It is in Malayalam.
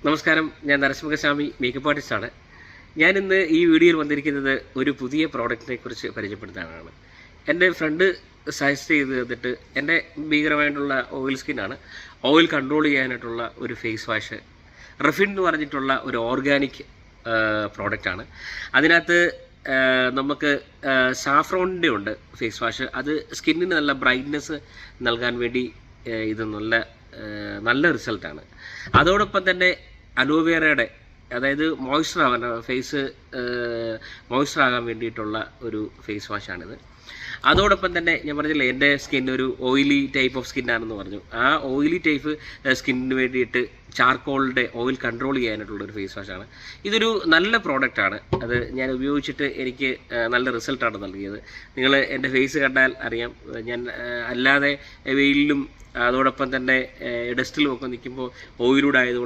നമസ്കാരം, ഞാൻ നരസിംഹസ്വാമി, മേക്കപ്പ് ആർട്ടിസ്റ്റാണ്. ഞാനിന്ന് ഈ വീഡിയോയിൽ വന്നിരിക്കുന്നത് ഒരു പുതിയ പ്രോഡക്റ്റിനെ കുറിച്ച് പരിചയപ്പെടുത്താനാണ്. എൻ്റെ ഫ്രണ്ട് സജസ്റ്റ് ചെയ്ത് തന്നിട്ട് എൻ്റെ ഭീകരമായിട്ടുള്ള ഓയിൽ സ്കിന്നാണ്. ഓയിൽ കൺട്രോൾ ചെയ്യാനായിട്ടുള്ള ഒരു ഫേസ് വാഷ്, റെഫിൻ എന്ന് പറഞ്ഞിട്ടുള്ള ഒരു ഓർഗാനിക് പ്രോഡക്റ്റാണ്. അതിനകത്ത് നമുക്ക് സാഫ്രോണിൻ്റെ ഉണ്ട് ഫേസ് വാഷ്. അത് സ്കിന്നിന് നല്ല ബ്രൈറ്റ്നെസ് നൽകാൻ വേണ്ടി ഇത് നല്ല റിസൾട്ടാണ്. അതോടൊപ്പം തന്നെ അലോവേറയുടെ, അതായത് ഫേസ് മോയ്സ്ചർ ആകാൻ വേണ്ടിയിട്ടുള്ള ഒരു ഫേസ് വാഷാണിത്. അതോടൊപ്പം തന്നെ ഞാൻ പറഞ്ഞില്ലേ, എൻ്റെ സ്കിൻ ഒരു ഓയിലി ടൈപ്പ് ഓഫ് സ്കിന്നാണെന്ന് പറഞ്ഞു. ആ ഓയിലി ടൈപ്പ് സ്കിന്നിന് വേണ്ടിയിട്ട് ചാർക്കോളിൻ്റെ ഓയിൽ കൺട്രോൾ ചെയ്യാനായിട്ടുള്ളൊരു ഫേസ് വാഷാണ്. ഇതൊരു നല്ല പ്രോഡക്റ്റാണ്. അത് ഞാൻ ഉപയോഗിച്ചിട്ട് എനിക്ക് നല്ല റിസൾട്ടാണ് നൽകിയത്. നിങ്ങൾ എൻ്റെ ഫേസ് കണ്ടാൽ അറിയാം. ഞാൻ അല്ലാതെ വെയിലിലും അതോടൊപ്പം തന്നെ ഡസ്റ്റിലും ഒക്കെ നിൽക്കുമ്പോൾ ഓയിലൂടെ ആയതുകൊണ്ട്